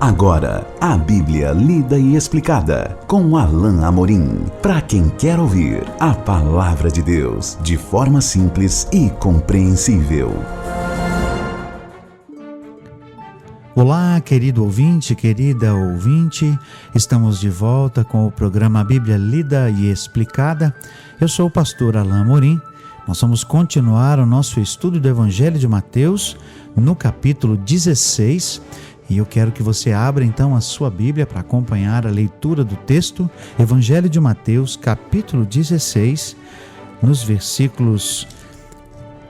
Agora, a Bíblia lida e explicada com Alain Amorim. Para quem quer ouvir a Palavra de Deus de forma simples e compreensível. Olá, querido ouvinte, querida ouvinte. Estamos de volta com o programa Bíblia Lida e Explicada. Eu sou o pastor Alain Amorim. Nós vamos continuar o nosso estudo do Evangelho de Mateus no capítulo 16. E eu quero que você abra então a sua Bíblia para acompanhar a leitura do texto, Evangelho de Mateus, capítulo 16, nos versículos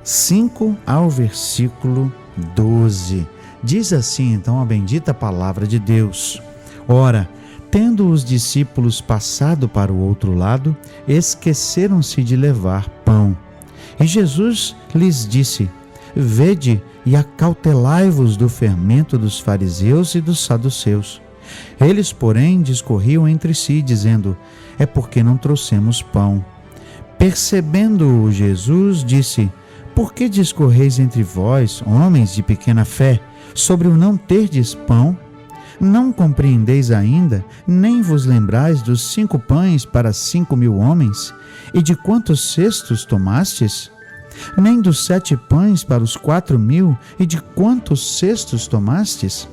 5 ao versículo 12. Diz assim então a bendita palavra de Deus: Ora, tendo os discípulos passado para o outro lado, esqueceram-se de levar pão. E Jesus lhes disse: Vede e acautelai-vos do fermento dos fariseus e dos saduceus. Eles, porém, discorriam entre si, dizendo: É porque não trouxemos pão. Percebendo-o, Jesus disse: Por que discorreis entre vós, homens de pequena fé, sobre o não terdes pão? Não compreendeis ainda, nem vos lembrais dos 5 pães para 5.000 homens, e de quantos cestos tomastes? Nem dos 7 pães para os 4.000, e de quantos cestos tomastes?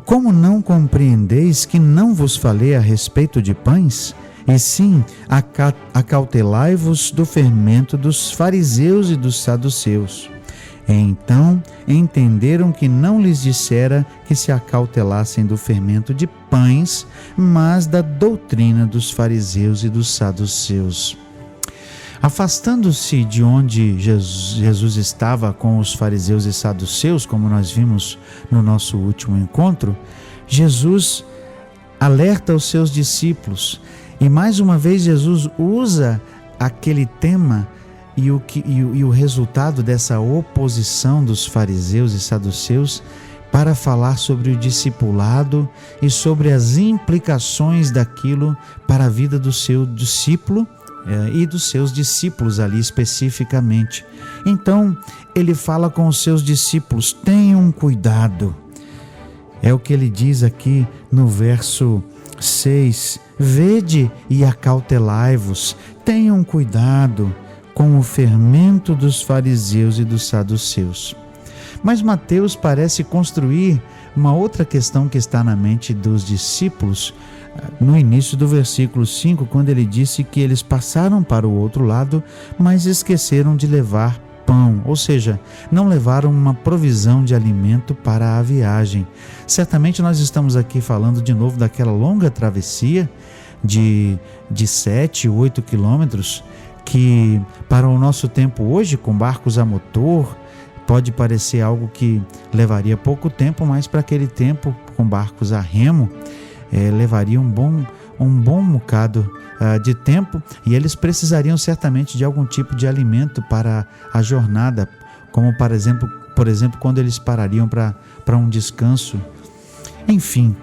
Como não compreendeis que não vos falei a respeito de pães? E sim, acautelai-vos do fermento dos fariseus e dos saduceus. Então entenderam que não lhes dissera que se acautelassem do fermento de pães, mas da doutrina dos fariseus e dos saduceus. Afastando-se de onde Jesus estava com os fariseus e saduceus, como nós vimos no nosso último encontro, Jesus alerta os seus discípulos. E mais uma vez Jesus usa aquele tema e o resultado dessa oposição dos fariseus e saduceus para falar sobre o discipulado e sobre as implicações daquilo para a vida do seu discípulo e dos seus discípulos ali especificamente. Então ele fala com os seus discípulos: tenham cuidado. É o que ele diz aqui no verso 6: Vede e acautelai-vos, tenham cuidado com o fermento dos fariseus e dos saduceus. Mas Mateus parece construir uma outra questão que está na mente dos discípulos no início do versículo 5, quando ele disse que eles passaram para o outro lado, mas esqueceram de levar pão, ou seja, não levaram uma provisão de alimento para a viagem. Certamente nós estamos aqui falando de novo daquela longa travessia de 7, 8 quilômetros, que para o nosso tempo hoje, com barcos a motor, pode parecer algo que levaria pouco tempo, mas para aquele tempo, com barcos a remo, levaria um bom bocado de tempo, e eles precisariam certamente de algum tipo de alimento para a jornada, como por exemplo quando eles parariam para um descanso. Enfim,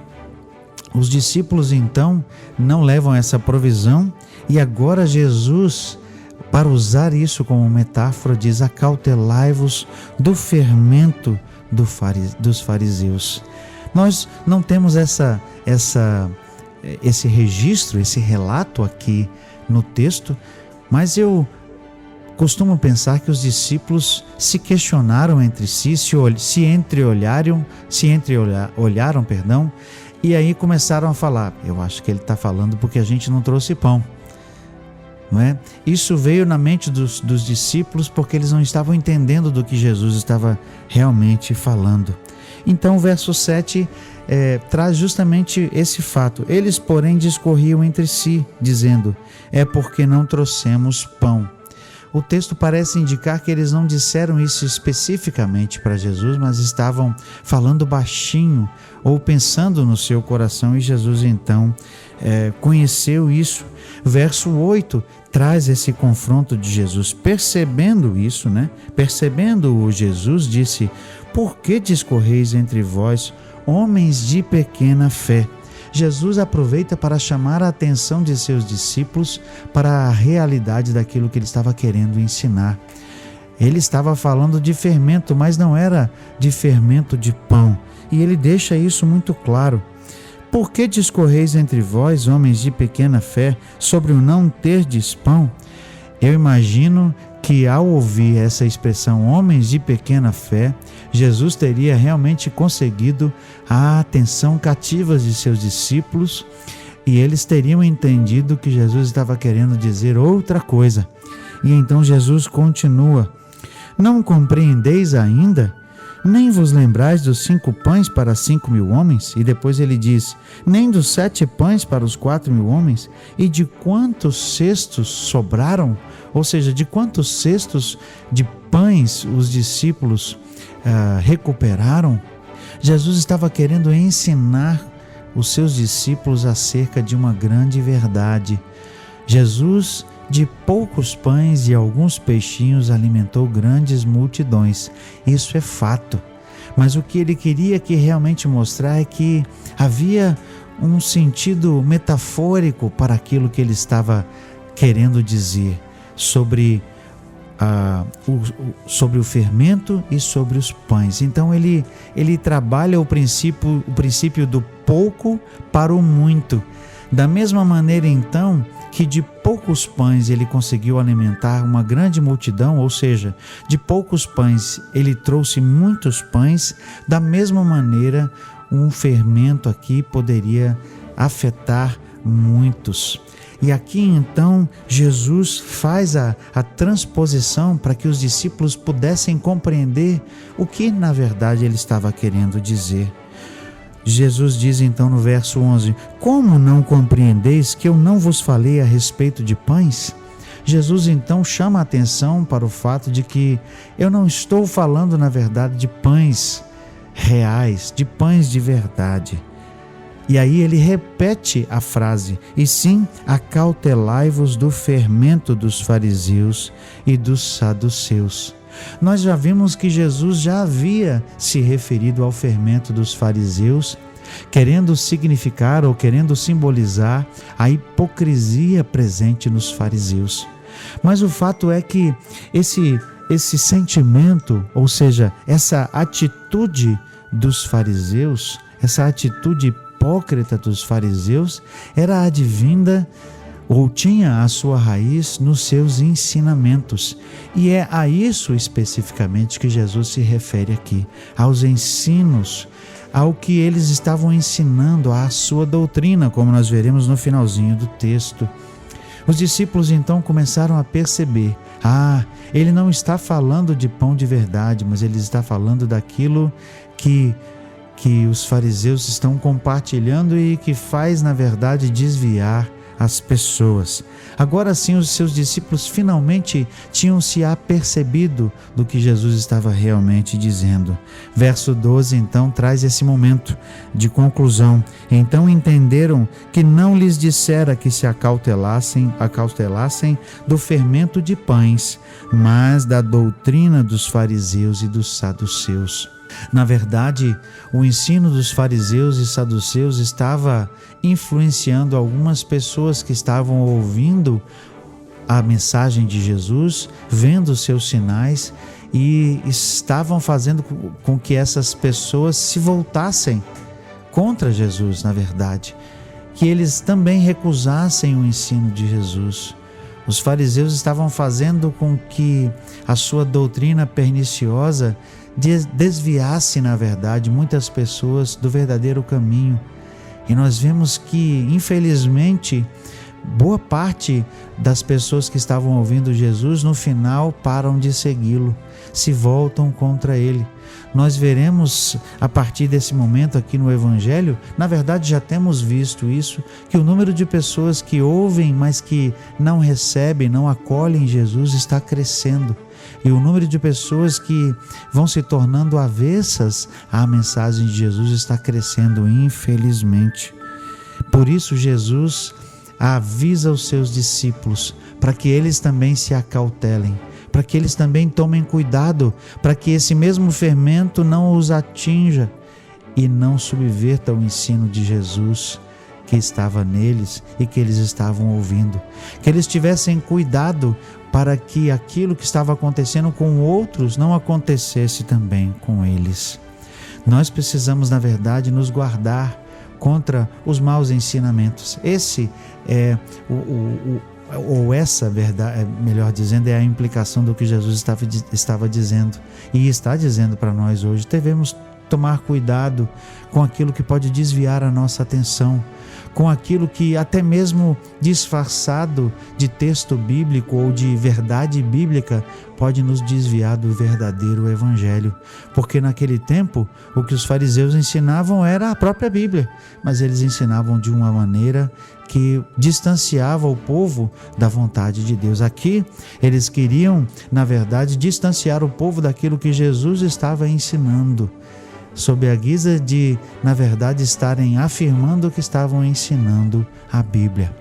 os discípulos então não levam essa provisão, e agora Jesus, para usar isso como metáfora, diz: acautelai-vos do fermento dos fariseus. Nós não temos esse registro, esse relato aqui no texto, mas eu costumo pensar que os discípulos se questionaram entre si, se entreolharam, e aí começaram a falar: eu acho que ele está falando porque a gente não trouxe pão. Não é? Isso veio na mente dos discípulos porque eles não estavam entendendo do que Jesus estava realmente falando. Então o verso 7 traz justamente esse fato. Eles, porém, discorriam entre si, dizendo: É porque não trouxemos pão. O texto parece indicar que eles não disseram isso especificamente para Jesus, mas estavam falando baixinho ou pensando no seu coração, e Jesus então conheceu isso. Verso 8 traz esse confronto de Jesus. Percebendo isso, Percebendo-o, Jesus disse: Por que discorreis entre vós, homens de pequena fé? Jesus aproveita para chamar a atenção de seus discípulos para a realidade daquilo que ele estava querendo ensinar. Ele estava falando de fermento, mas não era de fermento de pão. E ele deixa isso muito claro. Por que discorreis entre vós, homens de pequena fé, sobre o não terdes pão? Eu imagino que ao ouvir essa expressão, homens de pequena fé, Jesus teria realmente conseguido a atenção cativa de seus discípulos e eles teriam entendido que Jesus estava querendo dizer outra coisa. E então Jesus continua: não compreendeis ainda? Nem vos lembrais dos 5 pães para 5.000 homens? E depois ele diz: nem dos 7 pães para os 4.000 homens? E de quantos cestos sobraram? Ou seja, de quantos cestos de pães os discípulos recuperaram? Jesus estava querendo ensinar os seus discípulos acerca de uma grande verdade. Jesus, de poucos pães e alguns peixinhos, alimentou grandes multidões. Isso é fato. Mas o que ele queria aqui realmente mostrar é que havia um sentido metafórico para aquilo que ele estava querendo dizer sobre o fermento e sobre os pães. Então ele trabalha o princípio do pouco para o muito. Da mesma maneira, então, que de poucos pães ele conseguiu alimentar uma grande multidão, ou seja, de poucos pães ele trouxe muitos pães, da mesma maneira um fermento aqui poderia afetar muitos. E aqui então Jesus faz a transposição para que os discípulos pudessem compreender o que na verdade ele estava querendo dizer. Jesus diz então no verso 11: como não compreendeis que eu não vos falei a respeito de pães? Jesus então chama a atenção para o fato de que eu não estou falando na verdade de pães reais, de pães de verdade. E aí ele repete a frase: e sim, acautelai-vos do fermento dos fariseus e dos saduceus. Nós já vimos que Jesus já havia se referido ao fermento dos fariseus, querendo significar ou querendo simbolizar a hipocrisia presente nos fariseus. Mas o fato é que esse sentimento, ou seja, essa atitude dos fariseus, essa atitude hipócrita dos fariseus, era advinda ou tinha a sua raiz nos seus ensinamentos. E é a isso especificamente que Jesus se refere aqui, aos ensinos, ao que eles estavam ensinando, à sua doutrina, como nós veremos no finalzinho do texto. Os discípulos então começaram a perceber: ele não está falando de pão de verdade, mas ele está falando daquilo que os fariseus estão compartilhando e que faz, na verdade, desviar as pessoas. Agora sim, os seus discípulos finalmente tinham se apercebido do que Jesus estava realmente dizendo. Verso 12 então traz esse momento de conclusão. Então entenderam que não lhes dissera que se acautelassem do fermento de pães, mas da doutrina dos fariseus e dos saduceus. Na verdade, o ensino dos fariseus e saduceus estava influenciando algumas pessoas que estavam ouvindo a mensagem de Jesus, vendo os seus sinais, e estavam fazendo com que essas pessoas se voltassem contra Jesus, na verdade, que eles também recusassem o ensino de Jesus. Os fariseus estavam fazendo com que a sua doutrina perniciosa desviasse, na verdade, muitas pessoas do verdadeiro caminho. E nós vemos que, infelizmente, boa parte das pessoas que estavam ouvindo Jesus, no final, param de segui-lo, se voltam contra ele. Nós veremos, a partir desse momento aqui no Evangelho, na verdade já temos visto isso, que o número de pessoas que ouvem, mas que não recebem, não acolhem Jesus, está crescendo. E o número de pessoas que vão se tornando avessas à mensagem de Jesus está crescendo, infelizmente. Por isso Jesus avisa os seus discípulos para que eles também se acautelem, para que eles também tomem cuidado, para que esse mesmo fermento não os atinja e não subverta o ensino de Jesus que estava neles e que eles estavam ouvindo. Que eles tivessem cuidado para que aquilo que estava acontecendo com outros não acontecesse também com eles. Nós precisamos, na verdade, nos guardar contra os maus ensinamentos. Esse é essa verdade, melhor dizendo, é a implicação do que Jesus estava dizendo e está dizendo para nós hoje. Devemos tomar cuidado com aquilo que pode desviar a nossa atenção, com aquilo que até mesmo disfarçado de texto bíblico ou de verdade bíblica pode nos desviar do verdadeiro evangelho. Porque naquele tempo o que os fariseus ensinavam era a própria Bíblia, mas eles ensinavam de uma maneira que distanciava o povo da vontade de Deus. Aqui eles queriam, na verdade, distanciar o povo daquilo que Jesus estava ensinando, sob a guisa de, na verdade, estarem afirmando que estavam ensinando a Bíblia.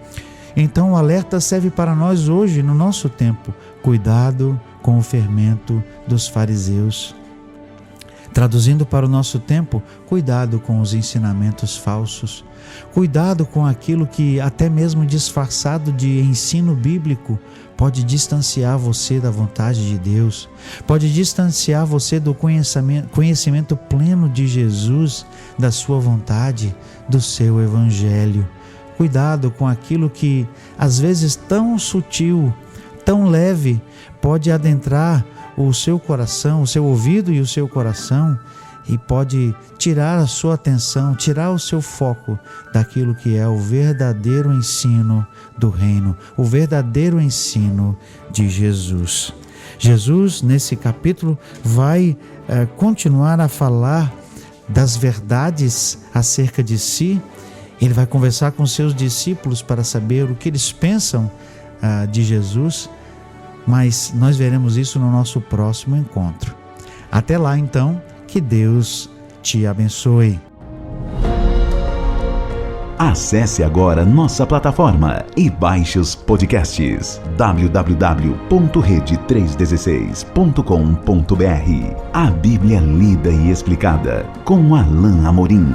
Então o alerta serve para nós hoje, no nosso tempo. Cuidado com o fermento dos fariseus. Traduzindo para o nosso tempo, cuidado com os ensinamentos falsos. Cuidado com aquilo que, até mesmo disfarçado de ensino bíblico, pode distanciar você da vontade de Deus, pode distanciar você do conhecimento pleno de Jesus, da sua vontade, do seu evangelho. Cuidado com aquilo que, às vezes tão sutil, tão leve, pode adentrar o seu coração, o seu ouvido e o seu coração, e pode tirar a sua atenção, tirar o seu foco daquilo que é o verdadeiro ensino do reino, o verdadeiro ensino de Jesus. Jesus, nesse capítulo, vai continuar a falar das verdades acerca de si. Ele vai conversar com seus discípulos para saber o que eles pensam de Jesus, mas nós veremos isso no nosso próximo encontro. Até lá, então, que Deus te abençoe. Acesse agora nossa plataforma e baixe os podcasts www.rede316.com.br. A Bíblia lida e explicada com Alain Amorim.